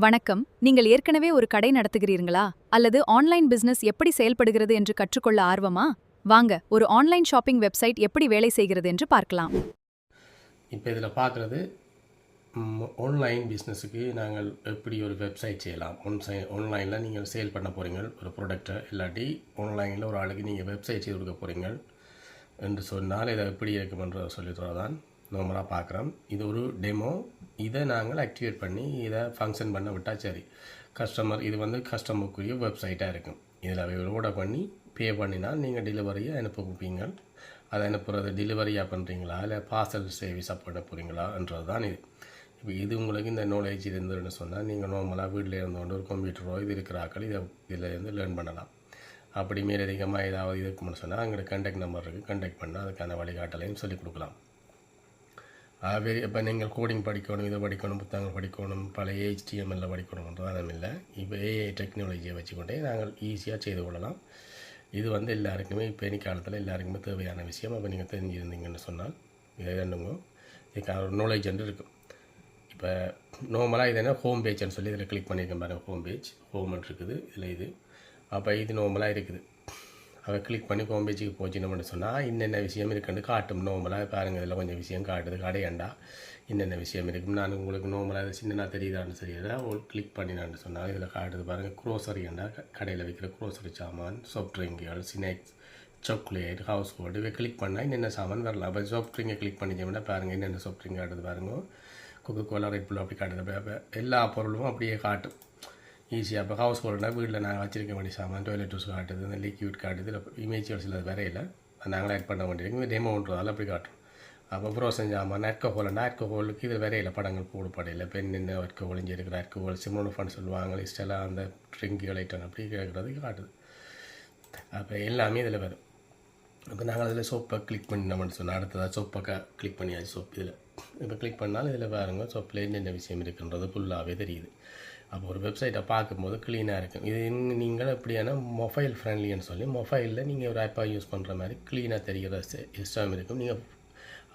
வணக்கம். நீங்கள் ஏற்கனவே ஒரு கடை நடத்துகிறீர்களா? அல்லது ஆன்லைன் பிசினஸ் எப்படி செயல்படுகிறது என்று கற்றுக்கொள்ள ஆர்வமா? வாங்க, ஒரு ஆன்லைன் ஷாப்பிங் வெப்சைட் எப்படி வேலை செய்கிறது என்று பார்க்கலாம். இப்போ இதில் பார்க்குறது ஆன்லைன் பிஸ்னஸுக்கு நாங்கள் எப்படி ஒரு வெப்சைட் செய்யலாம். ஆன்லைனில் நீங்கள் சேல் பண்ண போகிறீங்க ஒரு ப்ராடக்டை, இல்லாட்டி ஆன்லைனில் ஒரு ஆளுக்கு நீங்கள் வெப்சைட் செய்து கொடுக்க போகிறீங்க என்று சொன்னால் இதை எப்படி இருக்குமென்ற சொல்லித்தரதான் நார்மலாக பார்க்குறோம். இது ஒரு டெமோ. இதை நாங்கள் ஆக்டிவேட் பண்ணி இதை ஃபங்க்ஷன் பண்ண விட்டால் சரி. இது வந்து கஸ்டமருக்குரிய வெப்சைட்டாக இருக்கும். இதில் ஆர்டர் பண்ணி பே பண்ணினால் நீங்கள் டெலிவரியை அனுப்புவீங்க. அதை அனுப்புறது டெலிவரியாக பண்ணுறீங்களா இல்லை பார்சல் சர்வீஸாக பண்ண போகிறீங்களான்றது தான் இது. இப்போ இது உங்களுக்கு இந்த நாலேஜ் இருந்ததுன்னு சொன்னால் நீங்கள் நார்மலாக வீட்டில் இருந்தோண்டு ஒரு கம்ப்யூட்டரோ இது இருக்கிறாக்கள் இதில் இருந்து லேர்ன் பண்ணலாம். அப்படி மேலதிகமாக ஏதாவது இருக்குன்னு சொன்னால் அங்கே கான்டாக்ட் நம்பர் இருக்குது, கான்டாக்ட் பண்ணால் அதுக்கான வழிகாட்டலையும் சொல்லிக் கொடுக்கலாம். இப்போ நீங்கள் கோடிங் படிக்கணும், இதை படிக்கணும், புத்தகங்கள் படிக்கணும், பழைய HTML படிக்கணுன்றதும் இல்லை. இப்போ AI டெக்னாலஜியை வச்சுக்கொண்டே நாங்கள் ஈஸியாக செய்து கொள்ளலாம். இது வந்து எல்லாருக்குமே இப்போ காலத்தில் எல்லாருக்குமே தேவையான விஷயம். அப்போ நீங்கள் தெரிஞ்சிருந்தீங்கன்னு சொன்னால் இதை ரெண்டுங்க இதுக்கான ஒரு நாலேஜ் என்று இருக்கும். இப்போ நார்மலாக இது என்ன ஹோம் பேஜ்னு சொல்லி இதில் கிளிக் பண்ணியிருக்கேன் பாருங்கள். ஹோம் பேஜ் ஹோம்னு இருக்குது இதில் இது. அப்போ இது நார்மலாக இருக்குது. அதை கிளிக் பண்ணி ஹோம் பேஜுக்கு போச்சுன்னு சொன்னால் என்னென்ன விஷயம் இருக்குன்னு காட்டும். நார்மலாக பாருங்கள், இதில் கொஞ்சம் விஷயம் காட்டுது. கடையாண்டா என்னென்ன விஷயம் இருக்கும். நான் உங்களுக்கு நார்மலாக அது சின்னதாக தெரியுதான்னு தெரியுதா கிளிக் பண்ணினான்னு சொன்னால் இதில் காட்டுது பாருங்கள். க்ரோசரியாண்டா கடையில் வைக்கிற க்ரோசரி சாமான், சாஃப்ட் ட்ரிங்குகள், ஸ்நாக்ஸ், சாக்லேட், ஹவுஸ் ஹோல்டு இவை கிளிக் பண்ணால் என்னென்ன சாமான் வரலாம். அப்போ சாஃப்ட் ட்ரிங்கை கிளிக் பண்ணிச்சோம்னா பாருங்கள் என்னென்ன சாஃப்ட் ட்ரிங்க் காட்டுது பாருங்க. கோகோகோலா, ரெட் புல் அப்படி காட்டுது. அப்போ எல்லா பொருளும் அப்படியே காட்டும் ஈஸியாக. இப்போ ஹவுஸ் ஹோல்டுனால் வீட்டில் நாங்கள் வச்சிருக்க வேண்டிய சாமான், டாய்லெட் யூஸ் காட்டுது, இந்த லிக்யூட் காட்டுது, இமேஜ் சில வரையில் நாங்கள் ஆட் பண்ண வேண்டியிருக்கு. இந்த டெமோன்றதால் அப்படி காட்டும். அப்போ ஃப்ரோசன் சாமான், ஆல்கஹோலுக்கு இது வரையில் படங்கள் போடப்படையில் பெண் என்ன ஆல்கஹோல் இங்கே இருக்கிற ஆல்கஹோல் சிம்ரோன் ஃபண்ட் சொல்லுவாங்க. லிஸ்டெல்லாம் அந்த ட்ரிங்குகள் ஐட்டம் அப்படி கேட்குறது காட்டுது. அப்போ எல்லாமே இதில் வரும். இப்போ நாங்கள் அதில் சோப்பை கிளிக் பண்ணினோம்னு சொன்னால் அடுத்ததாக சோப்பை கிளிக் பண்ணியாச்சு. சோப் இதில் இப்போ கிளிக் பண்ணாலும் இதில் பாருங்கள் சோப்பில் என்னென்ன விஷயம் இருக்குன்றது ஃபுல்லாகவே தெரியுது. அப்போ ஒரு வெப்சைட்டை பார்க்கும்போது க்ளீனாக இருக்கும். இது நீங்கள் எப்படியான மொபைல் ஃப்ரெண்ட்லின்னு சொல்லி மொபைலில் நீங்கள் ஒரு ஆப்பாக யூஸ் பண்ணுற மாதிரி க்ளீனாக தெரிகிற சிஸ்டம் இருக்கும்.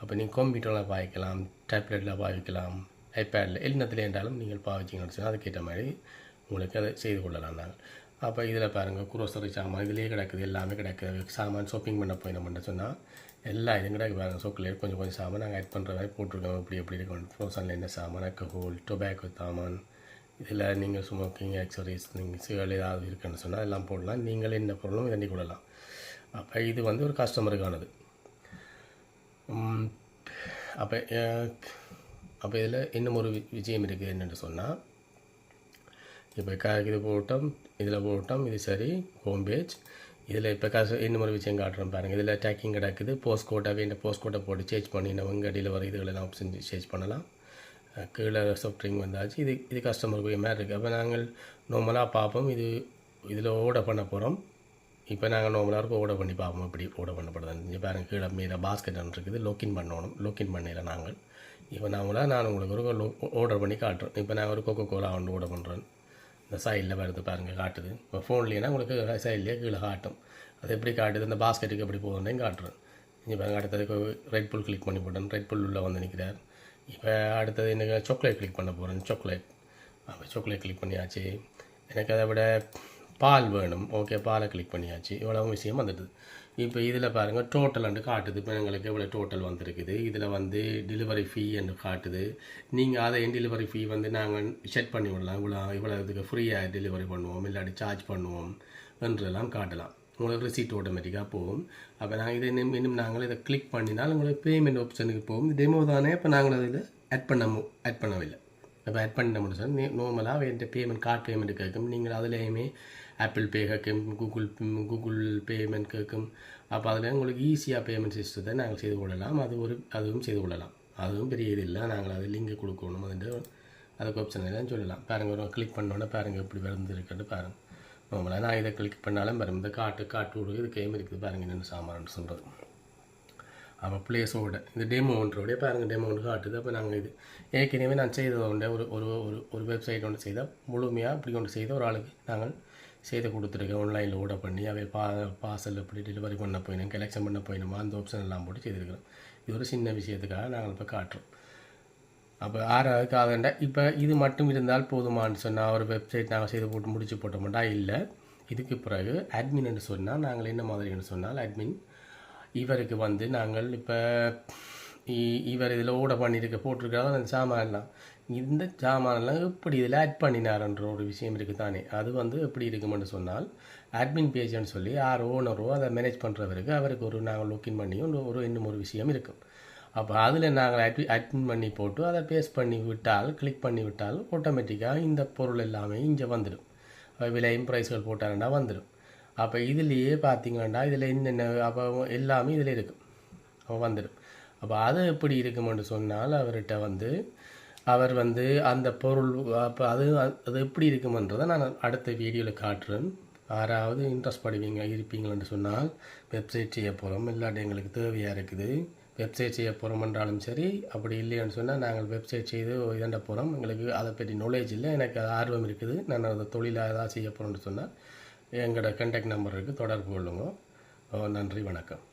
அப்போ நீங்கள் கம்ப்யூட்டரில் பாவிக்கலாம், டேப்லெட்டில் பாவிக்கலாம், ஐபேடில் எல்லாத்துல என்றாலும் நீங்கள் பாவிச்சிங்கன்னு சொன்னால் அதுக்கேற்ற மாதிரி உங்களுக்கு அதை செய்து கொள்ளலாம் நாங்கள். அப்போ இதில் பாருங்கள் குரோசரி சாமான் இதிலே கிடக்குது, எல்லாமே கிடக்குது. சாமான் ஷாப்பிங் பண்ண போயினோம்னு சொன்னால் எல்லா இதுவும் கிடக்கு பாருங்கள். சாக்லேட் கொஞ்சம் சாமான் நாங்கள் ஆட் பண்ணுற மாதிரி போட்டிருக்கோம். எப்படி இருக்கணும், ஃப்ரோசனில் என்ன சாமான், ஆல்கஹால், டொபாக்கோ சாமான், இதில் நீங்கள் ஸ்மோக்கிங் ஆக்சரிஸ் நீங்கள் சிகல் ஏதாவது இருக்குன்னு சொன்னால் எல்லாம் போடலாம். நீங்கள் என்ன பொருளும் தண்ணி கொள்ளலாம். அப்போ இது வந்து ஒரு கஸ்டமருக்கானது. அப்போ இதில் இன்னும் ஒரு விஷயம் இருக்குது என்னென்னு சொன்னால், இப்போ இது போட்டோம் இது சரி ஹோம் பேஜ். இதில் இப்போ இன்னும் ஒரு விஷயம் காட்டுறோம் பாருங்கள். இதில் டேக்கிங் கிடக்குது. போஸ்ட் கோட்டாகவே இந்த போஸ்ட் கோட்டை போட்டு சேஞ்ச் பண்ணி நம்ம டெலிவரி இதுகளெல்லாம் ஆப்ஷன் சேஞ்ச் பண்ணலாம். கீழே சாஃப்ட் ட்ரிங்க் வந்தாச்சு. இது கஸ்டமருக்கு மாதிரி இருக்குது. அப்போ நாங்கள் நார்மலாக பார்ப்போம். இதில் ஆர்டர் பண்ண போகிறோம். இப்போ நாங்கள் நார்மலாக ஆர்டர் பண்ணி பார்ப்போம் எப்படி ஆர்டர் பண்ணப்படுதுன்னு. இங்கே பாருங்கள் கீழே மீத பாஸ்கெட் இருக்குது. லோக்கின் பண்ணணும். லோக்கின் பண்ணல நாங்கள் இப்போ நான் உங்களுக்கு ஒரு ஆர்டர் பண்ணி காட்டுறேன். இப்போ நான் ஒரு கோகோகோலா ஒன்று ஆர்டர் பண்ணுறேன். இந்த சைடில் வருது பாருங்கள் காட்டுது. இப்போ ஃபோன்லேனா உங்களுக்கு சைட்லேயே கீழே காட்டும். அது எப்படி காட்டுது, இந்த பாஸ்கெட்டுக்கு எப்படி போகுதுன்னு காட்டுறேன். இங்கே பாருங்கள் அடுத்ததுக்கு ரெட் புல் கிளிக் பண்ணி போட்டேன். ரெட் புல் உள்ளே வந்து நிற்கிறார். இப்போ அடுத்தது எனக்கு சாக்லேட் கிளிக் பண்ண போகிறேன். அப்போ சாக்லேட் கிளிக் பண்ணியாச்சு. எனக்கு அதை விட பால் வேணும். ஓகே, பாலை கிளிக் பண்ணியாச்சு. இவ்வளோ விஷயம் வந்துடுது. இப்போ இதில் பாருங்கள் டோட்டல் காட்டுது. இப்போ எங்களுக்கு எவ்வளோ டோட்டல் வந்துருக்குது. இதில் வந்து டெலிவரி ஃபீ என்று காட்டுது. நீங்கள் அதை டெலிவரி ஃபீ வந்து நாங்கள் செட் பண்ணி விடலாம். இவ்வளோ இதுக்கு ஃப்ரீயாக டெலிவரி பண்ணுவோம், இல்லாட்டி சார்ஜ் பண்ணுவோம் என்றெல்லாம் காட்டலாம். உங்களுக்கு ரிசீட் ஆட்டோமேட்டிக்காக போகும். அப்போ நாங்கள் இதை இன்னும் நாங்கள் இதை கிளிக் பண்ணினால் உங்களுக்கு பேமெண்ட் ஆப்ஷனுக்கு போகும். டெமோ தானே. இப்போ நாங்கள் அதில் ஆட் பண்ணவில்லை. இப்போ ஆட் பண்ண முடியும். நார்மலாக என்கிட்ட பேமெண்ட் கார்டு பேமெண்ட் கேட்கும். நீங்கள் அதுலேயுமே ஆப்பிள் பே கேட்கும், கூகுள் பேமெண்ட் கேட்கும். அப்போ அதில் உங்களுக்கு ஈஸியாக பேமெண்ட் சிஸ்டத்தை நாங்கள் செய்து கொள்ளலாம். அதுவும் செய்து கொள்ளலாம். அதுவும் பெரிய இது இல்லை. நாங்கள் அது லிங்க் கொடுக்கணும். அதுக்கு ஆப்ஷன் எல்லாம் சொல்லலாம். பாருங்கள் ஒரு கிளிக் பண்ணோன்னே பாருங்கள் எப்படி வந்துருக்குன்னு பாருங்கள். நார்மலாக நான் இதை கிளிக் பண்ணாலும் பாருங்கள் இந்த காட்டு விடுங்க. இது கேம் இருக்குது பாருங்கள் என்னென்ன சாமான்னு சொல்கிறது. அப்போ ப்ளேஸோட இது டெமோன்றோடைய பாருங்கள் டெமோன்னு காட்டுது. அப்போ நாங்கள் இது ஏற்கனவே நான் செய்தது உண்டு. ஒரு வெப்சைட் ஒன்று செய்தால் முழுமையாக இப்படி ஒன்று செய்த ஒரு ஆளுக்கு நாங்கள் செய்து கொடுத்துருக்கேன். ஆன்லைனில் ஆர்டர் பண்ணி அவை பார்சல் எப்படி டெலிவரி பண்ண போயினோம், கலெக்ஷன் பண்ண போயினோமா அந்த ஆப்ஷன் எல்லாம் போட்டு செய்திருக்கிறோம். இது ஒரு சின்ன விஷயத்துக்காக நாங்கள் இப்போ காட்டுறோம். அப்போ ஆறாவதுக்கு ஆகுதுண்டா இப்போ இது மட்டும் இருந்தால் போதுமான்னு சொன்னால் ஒரு வெப்சைட் நாங்கள் செய்து போட்டு முடிச்சு போட்டோம்டா இல்லை. இதுக்கு பிறகு அட்மின்னு சொன்னால் நாங்கள் என்ன மாதிரின்னு சொன்னால் அட்மின் இவருக்கு வந்து நாங்கள் இப்போ இவர் இதில் ஓட பண்ணியிருக்க போட்டிருக்காங்க அந்த சாமான்லாம், இந்த சாமானெல்லாம் எப்படி இதில் ஆட் பண்ணினார்ன்ற ஒரு விஷயம் இருக்குது தானே. அது வந்து எப்படி இருக்குமென்னு சொன்னால் அட்மின் பேஜ்னு சொல்லி யார் ஓனரோ அதை மேனேஜ் பண்ணுறவருக்கு அவருக்கு ஒரு நாங்கள் லாக்இன் பண்ணியும் ஒரு இன்னும் ஒரு விஷயம் இருக்கும். அப்போ அதில் நாங்கள் அட்மின் பண்ணி போட்டு அதை பேஸ்ட் பண்ணி விட்டால் கிளிக் பண்ணி விட்டால் ஆட்டோமேட்டிக்காக இந்த பொருள் எல்லாமே இங்கே வந்துடும். விலையும் ப்ரைஸ்கள் போட்டாங்கன்னா வந்துடும். அப்போ இதுலேயே பார்த்தீங்கன்னா இதில் என்னென்ன அப்போ எல்லாமே இதில் இருக்கும், அப்போ வந்துடும். அப்போ அது எப்படி இருக்குமென்று சொன்னால் அவர்கிட்ட வந்து அவர் வந்து அந்த பொருள் அப்போ அது எப்படி இருக்குமென்றதை நான் அடுத்த வீடியோவில் காட்டுறேன். யாராவது இன்ட்ரெஸ்ட் இருப்பீங்களென்று சொன்னால் வெப்சைட் செய்ய போகிறோம், இல்லாட்டி எங்களுக்கு தேவையாக இருக்குது வெப்சைட் செய்ய போகிறோம் என்றாலும் சரி, அப்படி இல்லைன்னு சொன்னால் நாங்கள் வெப்சைட் செய்து இதண்ட போகிறோம், எங்களுக்கு அதை பற்றி நாலேஜ் இல்லை, எனக்கு அது ஆர்வம் இருக்குது, நான் அதை தொழிலாக ஏதாவது செய்ய போகிறோன்னு சொன்னால் எங்களோட கான்டாக்ட் நம்பர் இருக்குது, தொடர்பு கொள்ளுங்க. நன்றி, வணக்கம்.